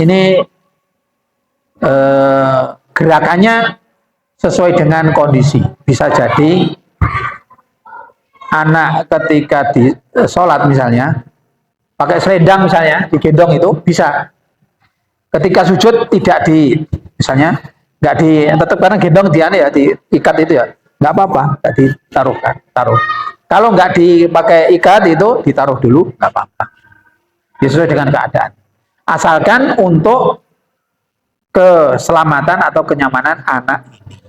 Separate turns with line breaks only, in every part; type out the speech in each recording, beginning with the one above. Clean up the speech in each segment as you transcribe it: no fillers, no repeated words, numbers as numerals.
ini gerakannya sesuai dengan kondisi. Bisa jadi anak ketika di sholat misalnya pakai selendang misalnya digendong itu bisa. Ketika sujud tidak misalnya nggak tetap karena gendong dia ya diikat itu ya nggak apa-apa, nggak taruh. Kalau nggak dipakai ikat itu ditaruh dulu nggak apa-apa. Sesuai dengan keadaan. Asalkan untuk keselamatan atau kenyamanan anak ini.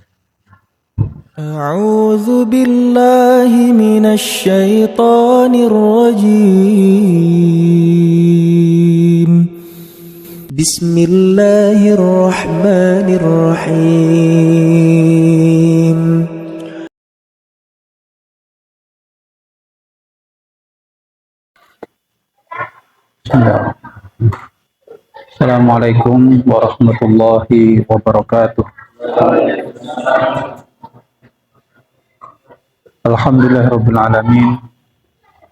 A'udzu billahi minasy syaithanir rajim. Bismillahirrahmanirrahim.
Assalamualaikum warahmatullahi wabarakatuh. Alhamdulillahirabbil alamin.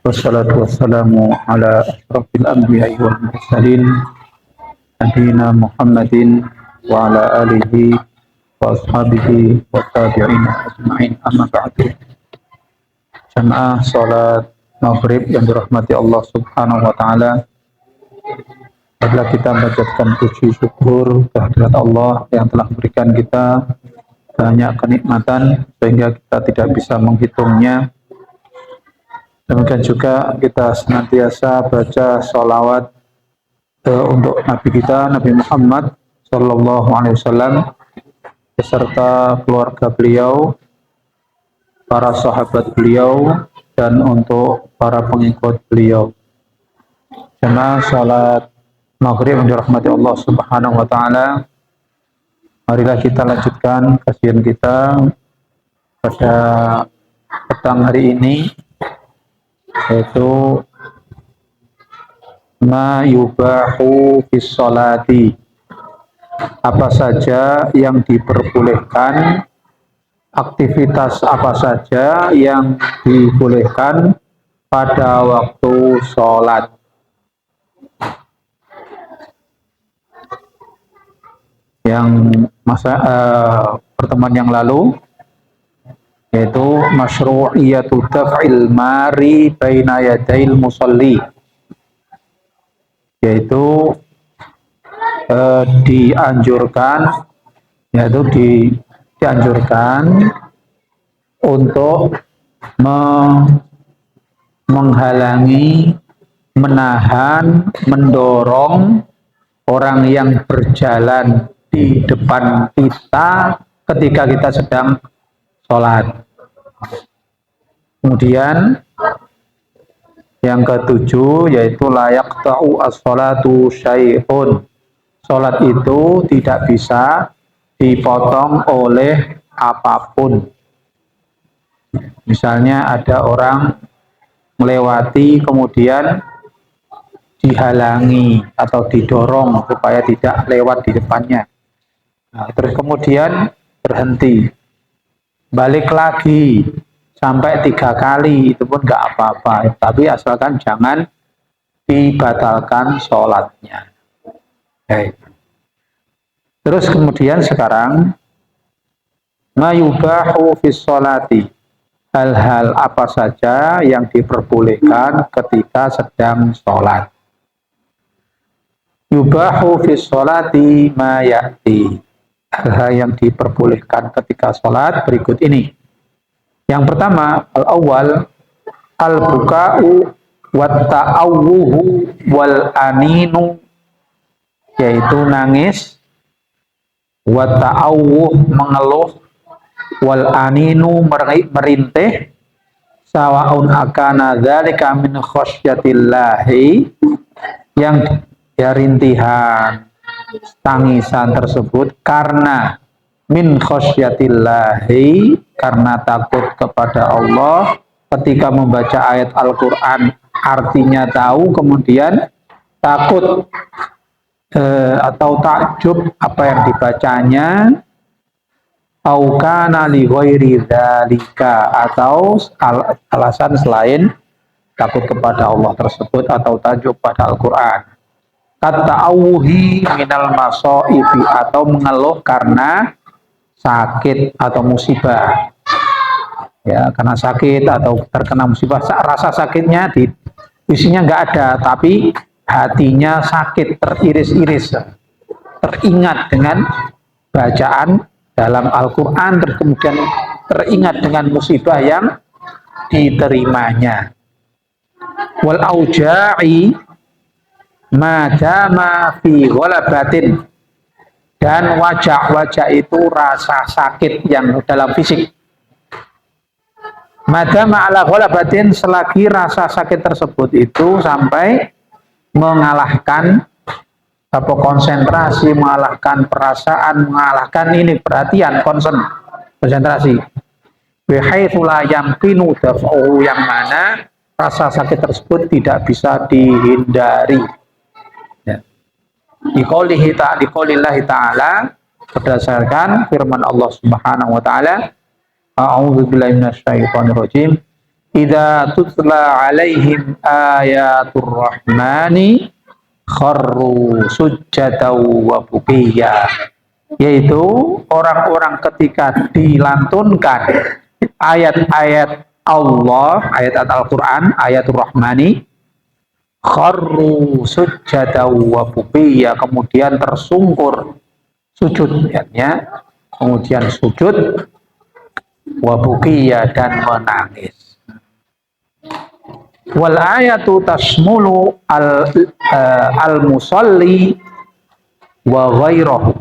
Wassalatu wassalamu ala asyrafil anbiya'i wal mursalin nabiyina Muhammadin wa ala alihi wa ashabihi wa tabi'in ajma'in, amma ba'du. Jamaah salat maghrib yang dirahmati Allah Subhanahu wa taala, adalah kita mengucapkan puji syukur kehadirat Allah yang telah memberikan kita banyak kenikmatan sehingga kita tidak bisa menghitungnya. Demikian juga kita senantiasa baca sholawat untuk Nabi kita, Nabi Muhammad Sallallahu Alaihi Wasallam, beserta keluarga beliau, para sahabat beliau, dan untuk para pengikut beliau. Jemaah salat maghrib yang dirahmati Allah Subhanahu wa taala, marilah kita lanjutkan kajian kita pada petang hari ini, yaitu ma yubahu fis sholati, apa saja yang diperbolehkan, aktivitas apa saja yang dibolehkan pada waktu sholat. Yang pertemuan yang lalu, yaitu masyru'iyatu daf'il mari baina yadail musalli, yaitu dianjurkan untuk menghalangi, menahan, mendorong orang yang berjalan di depan kita ketika kita sedang sholat. Kemudian yang ketujuh, yaitu layak ta'u as-sholatu syai'un, sholat itu tidak bisa dipotong oleh apapun. Misalnya ada orang melewati kemudian dihalangi atau didorong supaya tidak lewat di depannya. Nah, terus kemudian berhenti, balik lagi sampai 3 kali, itu pun nggak apa-apa, tapi asalkan jangan dibatalkan sholatnya. Baik. Terus kemudian sekarang ma yubahu fis sholati, hal-hal apa saja yang diperbolehkan ketika sedang sholat. Yubahu fis sholati ma ya'ti, hal-hal yang diperbolehkan ketika sholat berikut ini. Yang pertama, al-awwal al-buka'u wat ta'awuhu wal aninu, yaitu nangis, wat ta'awuh mengeluh, wal aninu merintih, sawaun akana dzalika min khasyatillahi, yang rintihan tangisan tersebut karena min khasyatillahi, karena takut kepada Allah. Ketika membaca ayat Al-Quran artinya tahu, kemudian takut atau takjub apa yang dibacanya, au kana li ghairi dzalika, atau alasan selain takut kepada Allah tersebut atau takjub pada Al-Quran. Kata'awuhi minal maso'ibi, atau mengeluh karena sakit atau musibah. Ya, karena sakit atau terkena musibah, rasa sakitnya di isinya nggak ada, tapi hatinya sakit, teriris-iris, teringat dengan bacaan dalam Al-Quran, kemudian teringat dengan musibah yang diterimanya. Wal auja'i madama fi ghalabatin, dan wajah-wajah itu rasa sakit yang dalam fisik. Madama ala ghalabatin, selagi rasa sakit tersebut itu sampai mengalahkan apa, konsentrasi, mengalahkan perasaan, mengalahkan ini perhatian, konsentrasi. Bihaitsu la yamkinu daf'uhu, yang mana rasa sakit tersebut tidak bisa dihindari. Ya. Liqaulillahi ta'ala, berdasarkan firman Allah Subhanahu wa taala, a'udzu billahi minasyaitonir rajim, idza tutla 'alaihim ayatur rahmani kharru sujjatan wa bukiya, yaitu orang-orang ketika dilantunkan ayat-ayat Allah, ayat Al-Quran, ayatul rahmani, kharru sujjatan wa bukiya, kemudian tersungkur sujud, ya, kemudian sujud, wabukiya, dan menangis. Wal ayatu tasmulu al musalli wa ghairahu.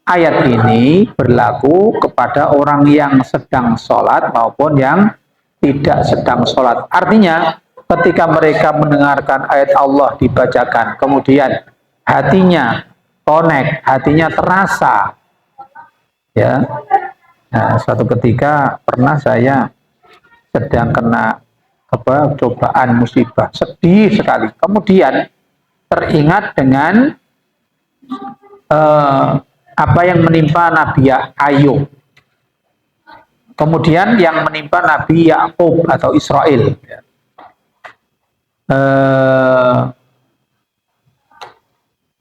Ayat ini berlaku kepada orang yang sedang sholat maupun yang tidak sedang sholat. Artinya ketika mereka mendengarkan ayat Allah dibacakan, kemudian hatinya connect, hatinya terasa, ya. Nah, suatu ketika pernah saya sedang kena cobaan musibah, sedih sekali. Kemudian teringat dengan apa yang menimpa Nabi Ayub, kemudian yang menimpa Nabi Yakub atau Israel.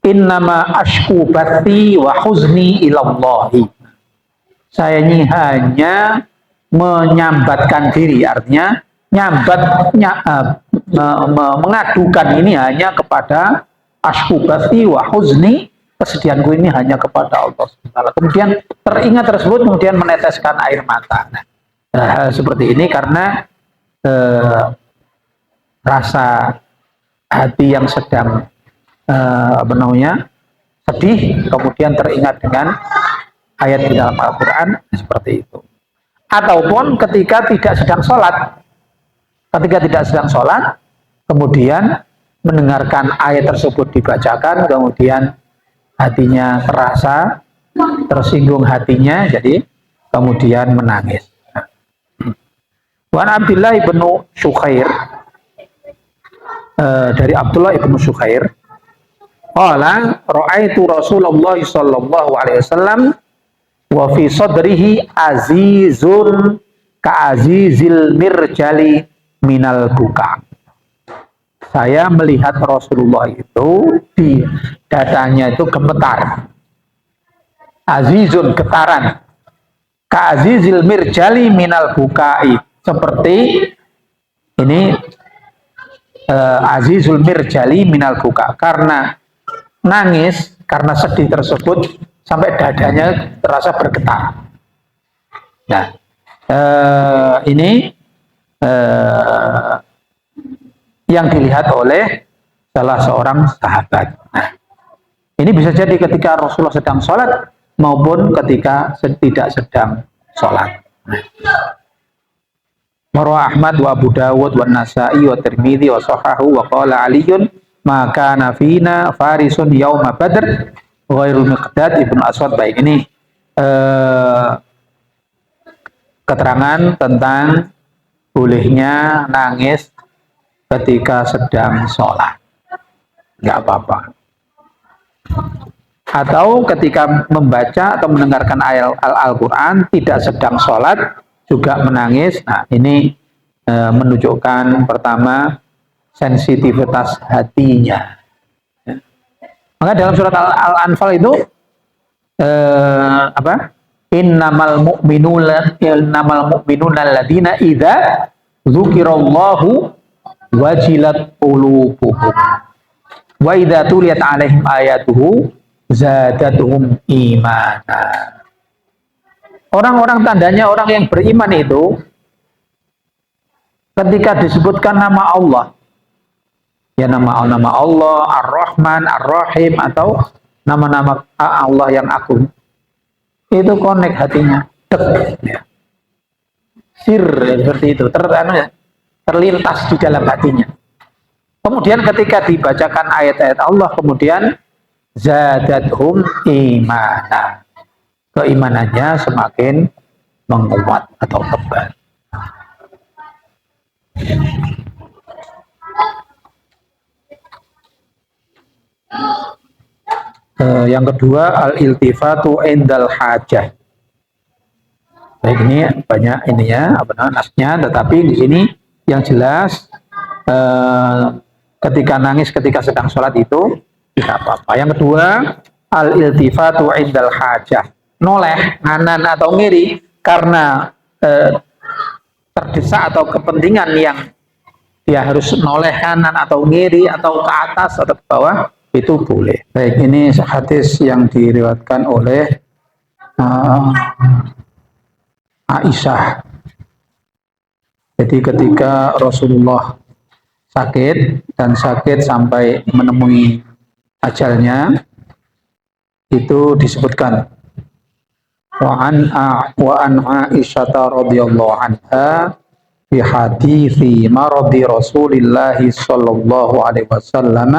Innama ashku bathi wa huzni ilallahi. Saya ini hanya menyambatkan diri, artinya mengadukan ini hanya kepada ashkubati wa huzni, kesedihanku ini hanya kepada Allah SWT. Kemudian teringat tersebut, kemudian meneteskan air mata. Nah, seperti ini karena rasa hati yang sedang sedih, kemudian teringat dengan ayat di dalam Al-Quran, seperti itu. Ataupun ketika tidak sedang sholat, kemudian mendengarkan ayat tersebut dibacakan, kemudian hatinya terasa, tersinggung hatinya, jadi kemudian menangis. Wan Abdullah ibnu Syukhair, dari Abdullah ibnu Syukhair, qala ra'aitu Rasulullah sallallahu alaihi wasallam wa fi sadrihi azizun ka'azizil mirjali minal buka. Saya melihat Rasulullah itu di dadanya itu gemetar. Azizun, getaran. Ka'azizil mirjali minal bukai. Seperti ini, azizul mirjali minal buka. Karena nangis, karena sedih tersebut, sampai dadanya terasa bergetar. Nah, ini yang dilihat oleh salah seorang sahabat. Nah, ini bisa jadi ketika Rasulullah sedang sholat maupun ketika tidak sedang sholat. Marwa Ahmad wa Abu Dawud wa Nasa'i wa Tirmidzi wa Sahahu wa qala Aliyun maka nafina farisun yauma badr ghairul Miqdad ibnu Aswad. Baik, ini keterangan tentang bolehnya nangis ketika sedang sholat, nggak apa-apa. Atau ketika membaca atau mendengarkan ayat Al-Quran tidak sedang sholat juga menangis. Nah, ini menunjukkan pertama sensitivitas hatinya. Maka dalam surat Al-Anfal itu apa? Innamal mu'minuna alladziina idza dzukirallahu wajilat qulubuhum wa idza tuliyat 'alaihim ayatuhu zadatuhum imana. Orang-orang tandanya orang yang beriman itu ketika disebutkan nama Allah, ya nama Allah Ar-Rahman, Ar-Rahim, atau nama-nama Allah yang agung, itu connect hatinya, ya. Sir seperti itu, terlintas di dalam hatinya. Kemudian ketika dibacakan ayat-ayat Allah, kemudian zadathum imana, keimanannya semakin menguat atau tebal. Yang kedua, al-iltifatu indal hajah. Baik, ini banyak ininya, nasnya, tetapi di sini yang jelas ketika nangis ketika sedang sholat itu tidak apa-apa. Yang kedua, al-iltifatu indal hajah, noleh, nganan atau ngiri karena terdesak atau kepentingan yang dia harus noleh kanan atau ngiri atau ke atas atau ke bawah, itu boleh. Baik, ini hadis yang diriwayatkan oleh Aisyah. Jadi ketika Rasulullah sakit dan sakit sampai menemui ajalnya, itu disebutkan wa an Aisyah radhiyallahu anha fi hadithi maradi Rasulillah sallallahu alaihi wasallam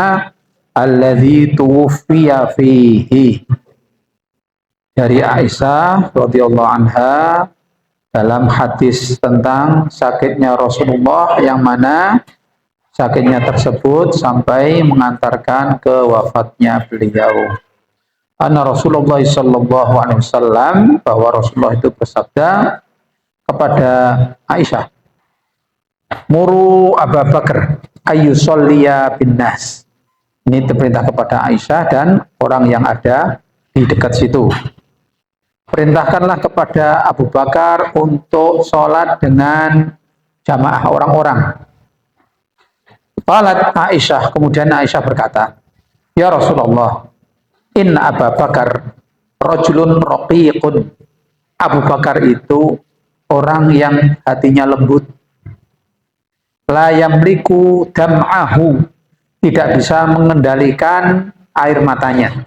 alladzi tuwfiya fihi. Dari Aisyah radhiyallahu anha dalam hadis tentang sakitnya Rasulullah yang mana sakitnya tersebut sampai mengantarkan ke wafatnya beliau. Anna Rasulullah sallallahu alaihi wasallam, bahwa Rasulullah itu bersabda kepada Aisyah, muru Abu Bakar ayyusolliya bin nas. Ini diperintah kepada Aisyah dan orang yang ada di dekat situ. Perintahkanlah kepada Abu Bakar untuk sholat dengan jamaah orang-orang. Qalat Aisyah, kemudian Aisyah berkata, ya Rasulullah, inna Abu Bakar rajulun raqiqun. Abu Bakar itu orang yang hatinya lembut. La yamliku dam'ahu, tidak bisa mengendalikan air matanya.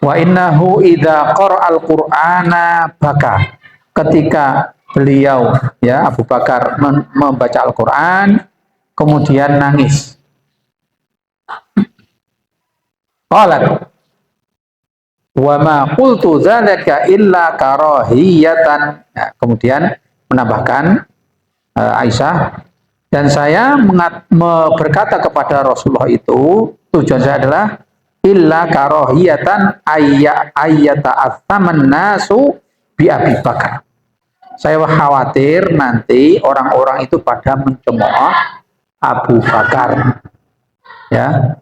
Wa innahu idza qara'al qur'ana baka. Ketika beliau, ya Abu Bakar membaca Al-Qur'an kemudian nangis. Qalat wa ma qultu dzalika illa karahiyatan. Nah, kemudian menambahkan Aisyah, dan saya berkata kepada Rasulullah itu, tujuan saya adalah illa karahiyatan ayyata athaman nasu bi Abi Bakar. Saya khawatir nanti orang-orang itu pada mencemooh Abu Bakar, ya,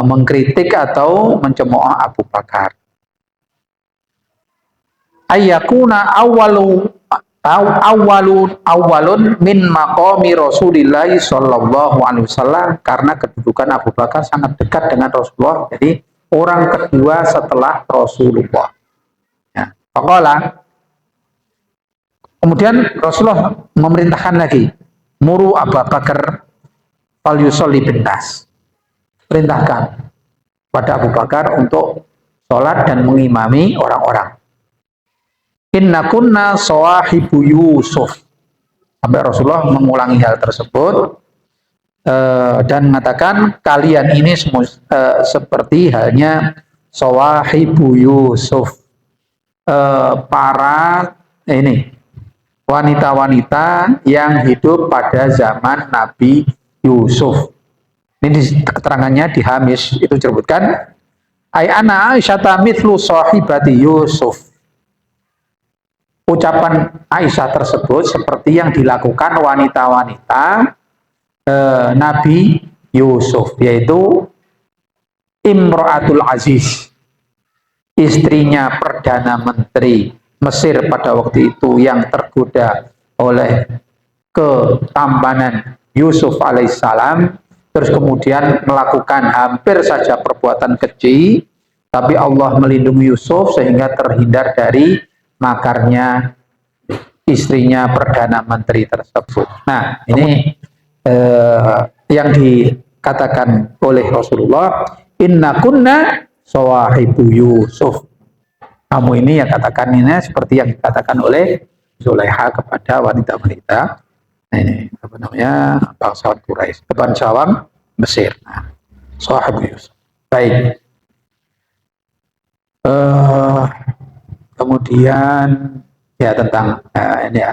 mengkritik atau mencemooh Abu Bakar. Ayyakuna awalun min maqami Rasulillah sallallahu alaihi wasallam, karena kedudukan Abu Bakar sangat dekat dengan Rasulullah, jadi orang kedua setelah Rasulullah. Ya. Faqala, kemudian Rasulullah memerintahkan lagi, muru Abu Bakar fal yusolli bin nas. Perintahkan pada Abu Bakar untuk sholat dan mengimami orang-orang. Inna kunna sawahibu Yusuf. Sampai Rasulullah mengulangi hal tersebut dan mengatakan kalian ini seperti halnya sawahibu Yusuf, para ini wanita-wanita yang hidup pada zaman Nabi Yusuf. Ini keterangannya di Hamish itu disebutkan ay ana Aisyah mithlu sahibati Yusuf. Ucapan Aisyah tersebut seperti yang dilakukan wanita-wanita Nabi Yusuf, yaitu Imro'atul Aziz, istrinya Perdana Menteri Mesir pada waktu itu yang tergoda oleh ketampanan Yusuf alaihissalam, terus kemudian melakukan hampir saja perbuatan keji, tapi Allah melindungi Yusuf sehingga terhindar dari makarnya istrinya Perdana Menteri tersebut. Nah, ini yang dikatakan oleh Rasulullah, inna kunna sawahibu Yusuf. Kamu ini yang katakan ini seperti yang dikatakan oleh Zulaiha kepada wanita-wanita ini apa namanya bangsawan Quraisy, bangsawan Mesir. Nah, sawahibu Yusuf. Baik. Kemudian ya tentang ini ya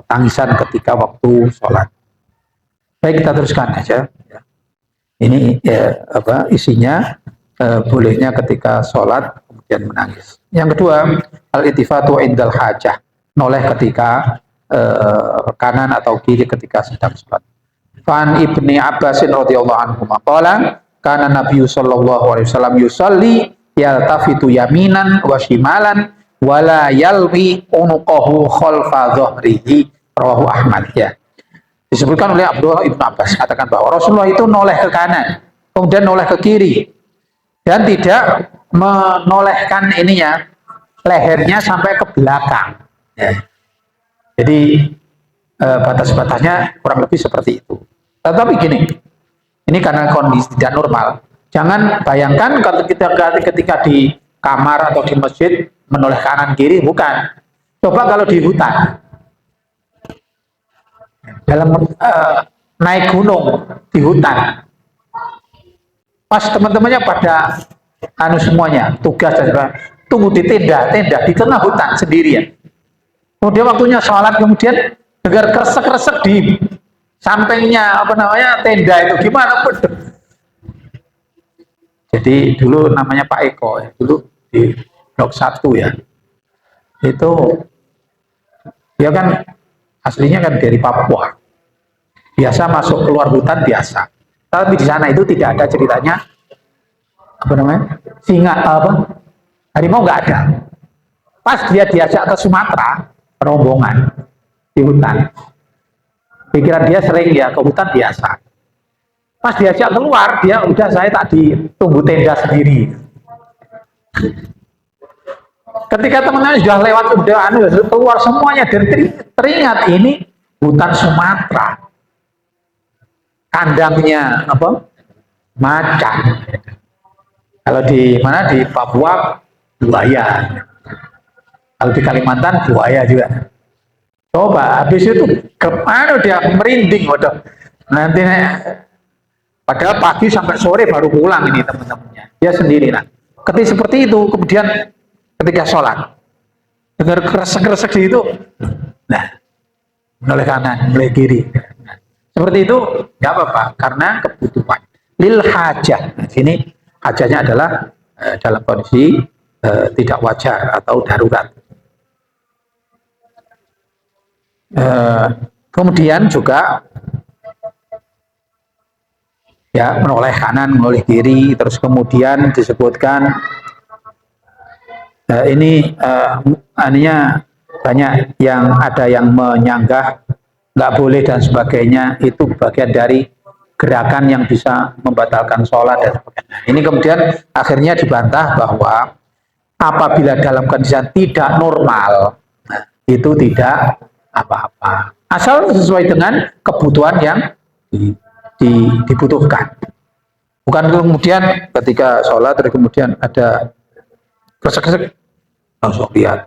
tangisan ketika waktu sholat. Baik, kita teruskan aja. Ya. Ini isinya bolehnya ketika sholat kemudian menangis. Yang kedua, al-itifatu indal hajah, noleh ketika kanan atau kiri ketika sedang sholat. Fan ibni Abbasin radhiyallahu anhu maqala kana Nabi sallallahu alaihi wasallam yusalli yaltafitu yaminan wa shimalan wala yalwi unuqahu khalfa dhahrihi, rawahu Ahmad. Ya, disebutkan oleh Abdullah ibnu Abbas katakan bahwa Rasulullah itu noleh ke kanan kemudian noleh ke kiri dan tidak menolehkan ininya lehernya sampai ke belakang ya. Jadi batas-batasnya kurang lebih seperti itu. Tetapi gini, ini karena kondisi tidak normal. Jangan bayangkan kalau ketika di kamar atau di masjid menoleh kanan kiri, bukan. Coba kalau di hutan, dalam naik gunung di hutan, pas teman-temannya pada semuanya tugas dan sebagainya, tunggu di tenda di tengah hutan sendirian. Kemudian waktunya sholat, kemudian dengar kresek-kresek di sampingnya tenda itu, gimana pun. Jadi dulu namanya Pak Eko ya, dulu di Blok 1 ya, itu dia kan aslinya kan dari Papua, biasa masuk keluar hutan biasa, tapi di sana itu tidak ada ceritanya singa harimau nggak ada. Pas dia diajak ke Sumatera rombongan di hutan, pikiran dia sering ya ke hutan biasa. Pas diajak keluar, dia udah saya tadi tunggu tenda sendiri. Ketika teman-teman sudah lewat, udah keluar semuanya, dan teringat ini hutan Sumatera, kandangnya macan. Kalau di mana di Papua buaya, kalau di Kalimantan buaya juga. Coba habis itu kemana dia merinding, waduh, nanti padahal pagi sampai sore baru pulang ini teman-temannya, dia sendiri. Nah, ketika seperti itu, kemudian ketika sholat dengar kresek-kresek di itu, nah menoleh kanan, menoleh kiri. Nah, seperti itu nggak apa-apa karena kebutuhan. Lil hajah. Nah, sini hajahnya adalah dalam kondisi tidak wajar atau darurat. Kemudian juga ya menoleh kanan, menoleh kiri, terus kemudian disebutkan ini aninya banyak yang ada yang menyanggah nggak boleh dan sebagainya, itu bagian dari gerakan yang bisa membatalkan sholat dan sebagainya. Ini kemudian akhirnya dibantah bahwa apabila dalam kondisi tidak normal, nah, itu tidak apa-apa, asal sesuai dengan kebutuhan yang dibutuhkan. Bukan kemudian ketika sholat terus kemudian ada kresek-kresek langsung lihat,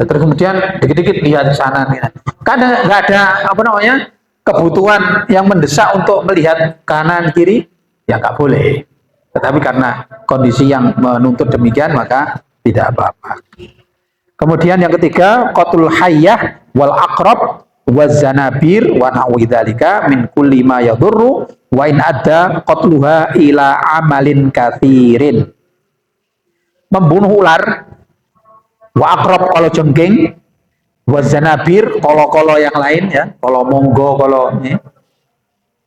terus kemudian dikit-dikit lihat sana, karena nggak ada kebutuhan yang mendesak untuk melihat kanan kiri, ya nggak boleh. Tetapi karena kondisi yang menuntut demikian maka tidak apa-apa. Kemudian yang ketiga, qatlul hayyah wal aqrab wazanabir wa nahwi dzalika min kulli ma yadurru wa in adda qatluha ila amalin katsirin. Membunuh ular, wa aqrab kalau jengking, wa zanabir kolo-kolo yang lain ya, kolo monggo, kolo ini,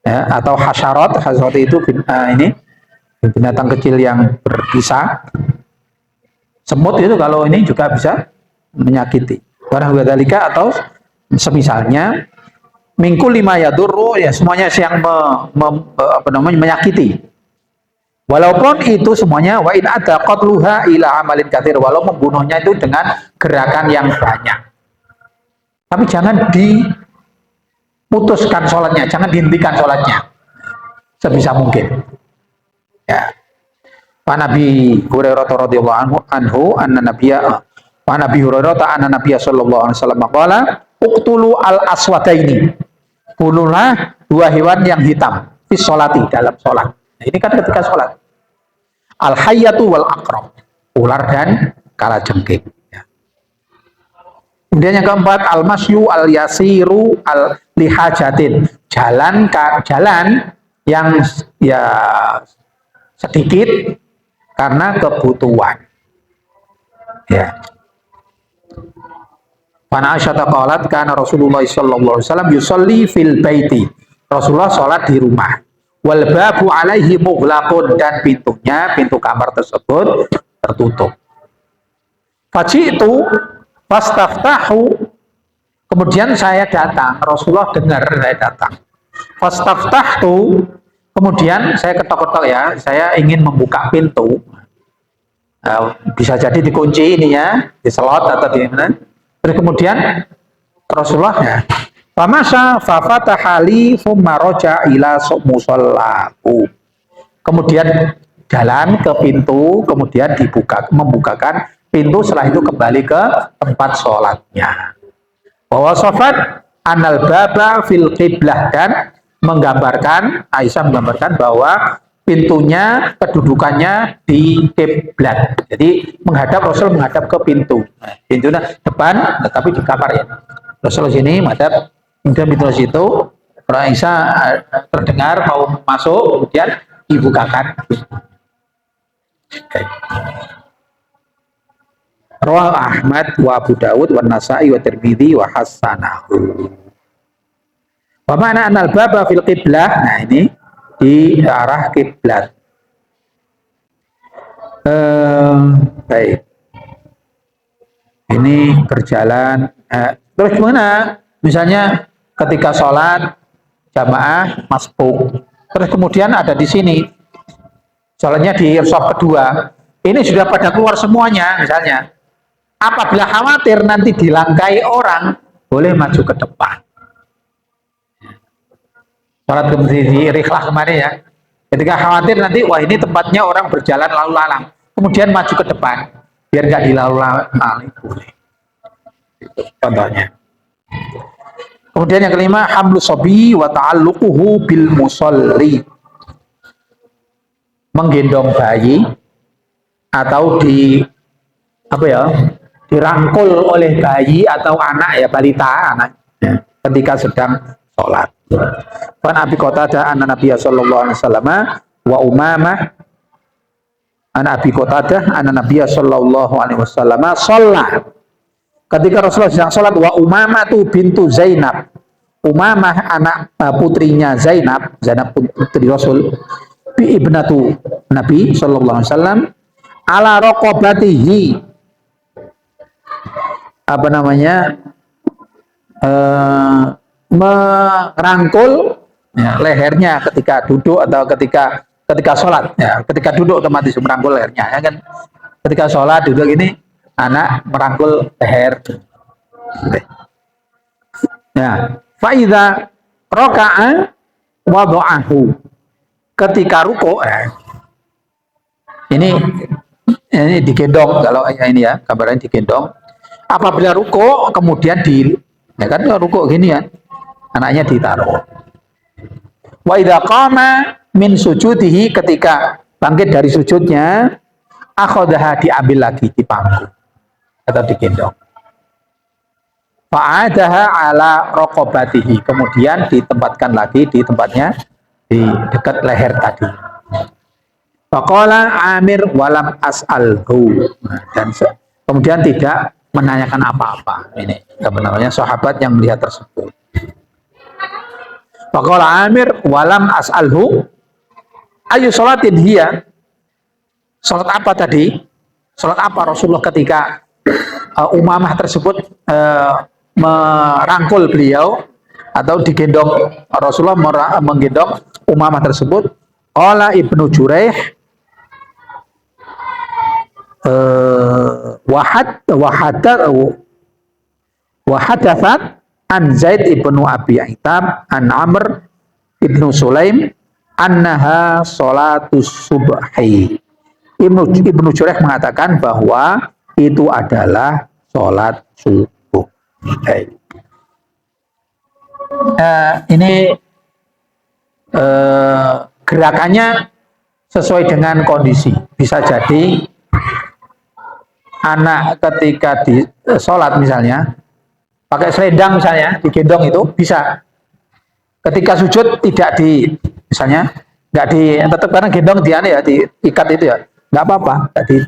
ya, atau hasyarat itu ini binatang kecil yang berbisa. Semut itu kalau ini juga bisa menyakiti. Barang dzalika atau semisalnya mingkul lima yadurru, ya semuanya yang menyakiti. Walaupun itu semuanya wa in ada qatluha ila amalin katsir, walau membunuhnya itu dengan gerakan yang banyak. Tapi jangan diputuskan sholatnya, jangan dihentikan sholatnya sebisa mungkin. Ya. Pak Nabi Hurairah radhiyallahu anhu anna nabiyya Pak Nabi Hurairah anna nabiyya sallallahu alaihi wasallam qala uqtulu al aswadaini. Bunuhlah dua hewan yang hitam fi sholati, dalam sholat. Nah, ini kan ketika sholat. Al hayyatu wal aqrab, ular dan kalajengking. Ya. Kemudian yang keempat al masyu al yasiru al lihajatin, jalan yang ya sedikit karena kebutuhan. Ya. Pana Aisyah qalat kana Rasulullah sallallahu alaihi wasallam yusolli fil baiti. Rasulullah sholat di rumah. Wal babu alaihi mughlaqun, dan pintu kamar tersebut tertutup. Faji'tu fastaftahu, kemudian saya datang, Rasulullah dengar saya datang. Fastaftahtu, kemudian saya ketok-ketok, ya, saya ingin membuka pintu. Bisa jadi dikunci ini ya, diselot atau di mana. Terus kemudian Rasulullah ya, famasa fafataha li thumma raja ila musallahu. Kemudian jalan ke pintu, kemudian membukakan pintu, setelah itu kembali ke tempat sholatnya. Bahwa sofat anal baba fil qiblah, dan Aisyah menggambarkan bahwa pintunya, kedudukannya di kiblat. Jadi Rasul menghadap ke pintu. Nah, pintunya depan, tetapi di kamar ya. Rasul sini menghadap, kemudian pintu situ, Aisyah terdengar mau masuk, kemudian dibukakan. Okay. Rawah Ahmad wa Abu Dawud wa Nasa'i wa Tirmidzi wa hasanahu. Wa ma'na anal baba fil qiblah, nah ini di arah kiblat. Baik. Ini berjalan. Terus gimana? Misalnya ketika sholat jamaah masbuk, terus kemudian ada di sini, sholatnya di shaf kedua. Ini sudah pada keluar semuanya, misalnya. Apabila khawatir nanti dilangkai orang, boleh maju ke depan. Sholat di rihlah kemarin ya. Ketika khawatir nanti, wah ini tempatnya orang berjalan lalu lalang, kemudian maju ke depan, biar nggak dilalu-lalang, boleh. Itu contohnya. Kemudian yang kelima, hamlu sobi wa ta'alluquhu bil musolli. Menggendong bayi atau dirangkul oleh bayi atau anak, ya, balita, anak, ya, ketika sedang sholat. Wan Abi Qatadah anna Nabiya sallallahu alaihi wasallam wa Umamah an Abi Qatadah anna Nabiya sallallahu alaihi wasallam sholat. Ketika Rasulullah sedang sholat, wa Umamah tu bintu Zainab, Umamah anak putrinya Zainab putri Rasul, bi ibnatu Nabi sallallahu alaihi wasallam ala raqabatihi, merangkul, ya, lehernya ketika duduk atau ketika sholat, ya, ketika duduk otomatis merangkul lehernya, ya kan, ketika sholat duduk ini anak merangkul leher. Ya, faida roka'a wadu'ahu, ketika ruko, ini digendong, kalau ini ya gambarnya digendong. Apabila ruko kemudian ya kan, ruko gini ya, anaknya ditaruh. Wa idza qama min sujudihi, ketika bangkit dari sujudnya, akhadha, diambil lagi, dipangku atau digendong. Fa'adaha ala raqabatihi, kemudian ditempatkan lagi di tempatnya, di dekat leher tadi. Faqala Amir walam as'alhu, dan kemudian tidak menanyakan apa-apa. Ini namanya sahabat yang melihat tersebut. Faqala Amir walam as'alhu ayu sholatin hiya. Sholat apa tadi? Sholat apa Rasulullah ketika Umamah tersebut merangkul beliau atau digendong Rasulullah menggendong Umamah tersebut. Qala Ibnu Juraih wahadathat an Zaid ibnu Abi Aitab an Amr ibnu Sulaim annaha sholatus subhi. Ibnu Juraih mengatakan bahwa itu adalah sholat subuh. Ini gerakannya sesuai dengan kondisi. Bisa jadi anak ketika di sholat misalnya pakai selendang misalnya digendong itu bisa. Ketika sujud tidak misalnya nggak tetap karena gendong dia ya diikat itu ya nggak apa-apa, nggak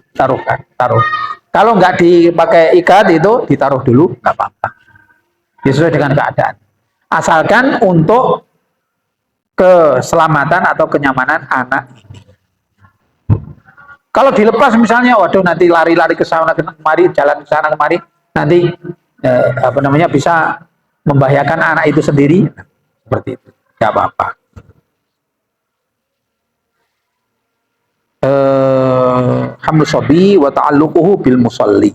taruh. Kalau nggak dipakai ikat itu ditaruh dulu nggak apa-apa. Sesuai dengan keadaan. Asalkan untuk keselamatan atau kenyamanan anak ini. Kalau dilepas misalnya, waduh nanti lari-lari ke sana kemari, jalan ke sana kemari, nanti bisa membahayakan anak itu sendiri, seperti itu, nggak apa-apa. Hamlu sobi wa ta'alluquhu bil musalli.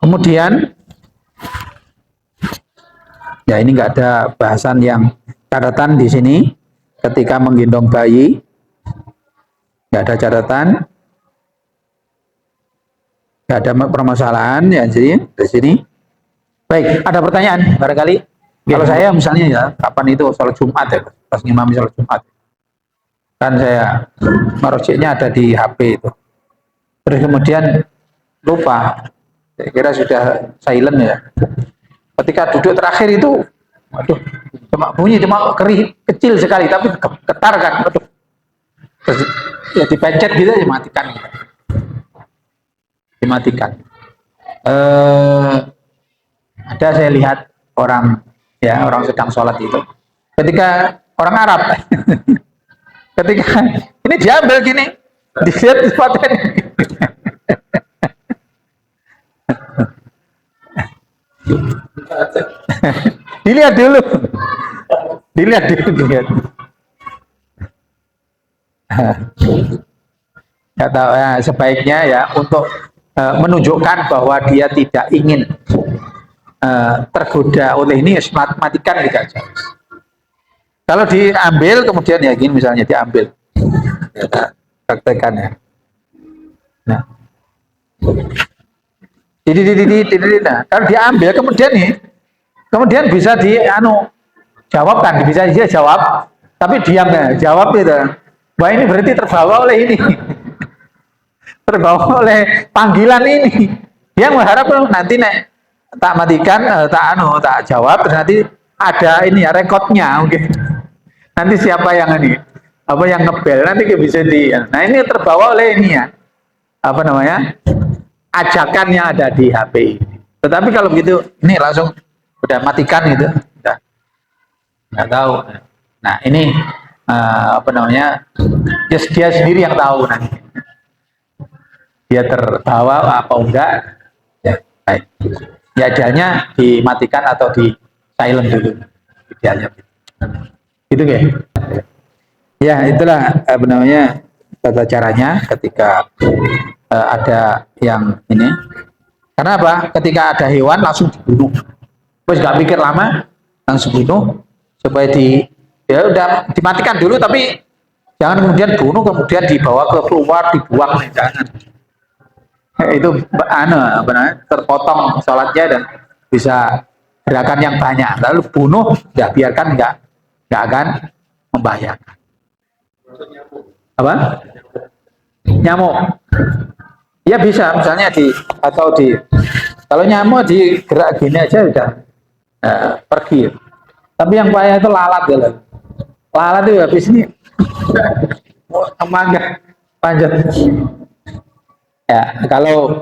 Kemudian, ya ini nggak ada bahasan yang catatan di sini ketika menggendong bayi, nggak ada catatan, nggak ada permasalahan ya jadi di sini. Baik, ada pertanyaan barangkali. Kalau saya misalnya ya, kapan itu sholat Jumat ya, pas ngimami sholat Jumat, kan saya marojiknya ada di HP itu, terus kemudian lupa. Saya kira sudah silent ya. Ketika duduk terakhir itu, waduh, cuma kerih kecil sekali, tapi getar kan, waduh. Terus ya dipencet gitu, dimatikan. Ada saya lihat orang sedang sholat itu, ketika orang Arab, ketika ini diambil gini, dilihat sepatunya. dilihat dulu. Nggak tahu ya, sebaiknya ya untuk menunjukkan bahwa dia tidak ingin tergoda oleh ini, matikan gitu aja. Kalau diambil kemudian ya gini misalnya diambil, ya, praktekan ya. Nah, nah, kalau diambil kemudian bisa jawab kan, bisa dia jawab, tapi diam ya, jawab itu. Wah ini berarti terbawa oleh ini, terbawa oleh panggilan ini. Dia mengharap nanti tak matikan, tak jawab, terus nanti ada ini ya rekodnya mungkin. Nanti siapa yang yang ngebel nanti bisa nah ini terbawa oleh ini ya, ajakan yang ada di HP. Tetapi kalau begitu ini langsung udah matikan gitu, udah nggak tahu. Nah ini dia sendiri yang tahu nanti dia terbawa apa enggak ya. Baik. Ya idealnya dimatikan atau di silent dulu idealnya gitu ya. Ya itulah tata caranya ketika ada yang ini. Karena apa? Ketika ada hewan langsung dibunuh, terus nggak pikir lama langsung bunuh supaya udah dimatikan dulu, tapi jangan kemudian bunuh kemudian dibawa keluar dibuang, jangan. Itu terpotong sholatnya dan bisa gerakan yang banyak. Lalu bunuh, ya biarkan nggak akan membahayakan. Apa? Nyamuk. Ya bisa, misalnya kalau nyamuk digerak gini aja udah pergi. Tapi yang payah itu lalat ya. Lalat itu habis ini mangga panjat. Ya, kalau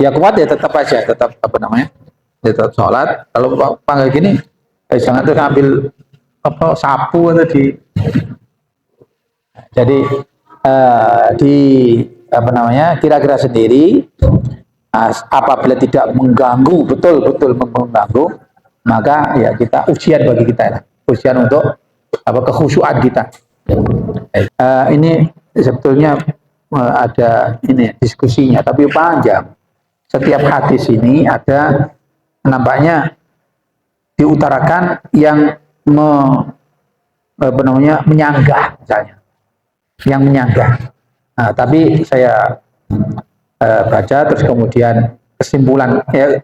ya kuat ya tetap aja, tetap apa namanya, ya tetap sholat. Kalau panggil gini, jangan terus ambil apa sapu atau di, jadi di apa namanya, kira-kira sendiri. Apabila tidak mengganggu, betul-betul mengganggu, maka ya kita ujian bagi kita lah, ujian untuk apa, kekhusyuan kita. Ini sebetulnya ada ini diskusinya, tapi panjang. Setiap hadis ini ada nampaknya diutarakan yang apa namanya, menyanggah misalnya, yang menyanggah. Tapi saya baca terus kemudian kesimpulan ya,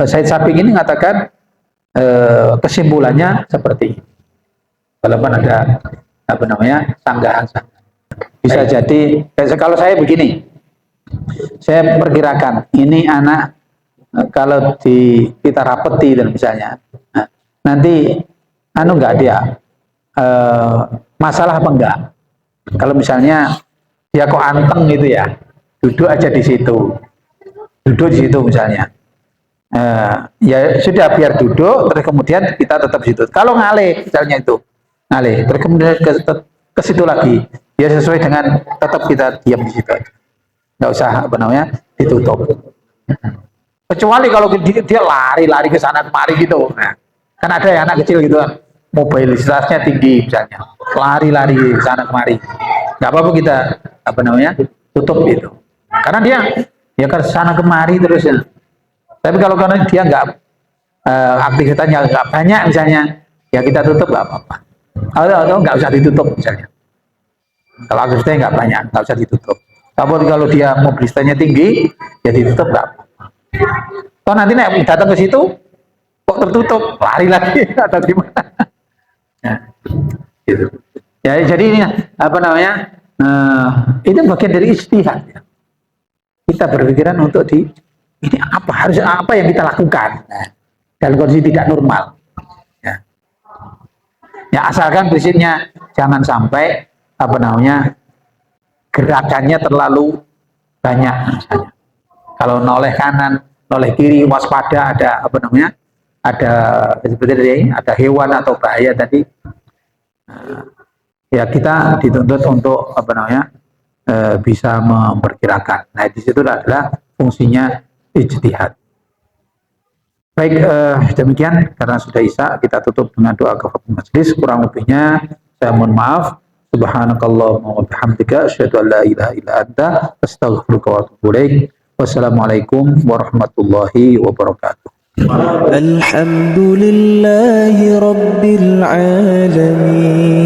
Said Sabiq ini mengatakan kesimpulannya seperti ini. Walaupun ada apa namanya, sanggahan. Bisa jadi kalau saya begini, saya perkirakan ini anak kalau kita rapeti dan misalnya nanti enggak dia masalah apa enggak, kalau misalnya dia kok anteng gitu ya, duduk aja di situ, misalnya, ya sudah biar duduk, terus kemudian kita tetap situ. Kalau ngalih misalnya itu ngalih, terus kemudian ke situ lagi, ya sesuai dengan tetap kita diam di situ aja, nggak usah apa namanya ditutup. Kecuali kalau dia lari ke sana kemari gitu, nah, kan ada ya anak kecil gitu kan, mobilitasnya tinggi misalnya, lari ke sana kemari, nggak apa-apa kita apa namanya tutup gitu. Karena dia ya ke sana kemari terus ya. Tapi kalau karena dia nggak aktivitasnya nggak banyak misalnya, ya kita tutup nggak apa-apa. Atau nggak usah ditutup misalnya. Kalau aktivitasnya nggak banyak, nggak usah ditutup. Tapi kalau dia mobilitasnya tinggi, ya ditutup nggak apa-apa. Kalau nanti nek datang ke situ kok tertutup, lari lagi atau gimana? Nah, gitu. Ya jadi ini apa namanya? Itu bagian dari ijtihad. Ya. Kita berpikiran untuk ini apa yang kita lakukan, nah, dalam kondisi tidak normal. Ya asalkan prinsipnya jangan sampai apa namanya gerakannya terlalu banyak. Misalnya. Kalau noleh kanan, noleh kiri, waspada ada apa namanya, ada seperti tadi, ada hewan atau bahaya tadi. Ya kita dituntut untuk apa namanya bisa memperkirakan. Nah di situ adalah fungsinya ijtihad. Baik, demikian karena sudah isya kita tutup dengan doa kafaratul majlis. Kurang lebihnya saya mohon maaf. Subhanakallahumma wa bihamdika asyhadu an la ilaha illa anta astaghfiruka wa atubu ilaik. Wassalamualaikum warahmatullahi wabarakatuh.
الحمد لله رب العالمين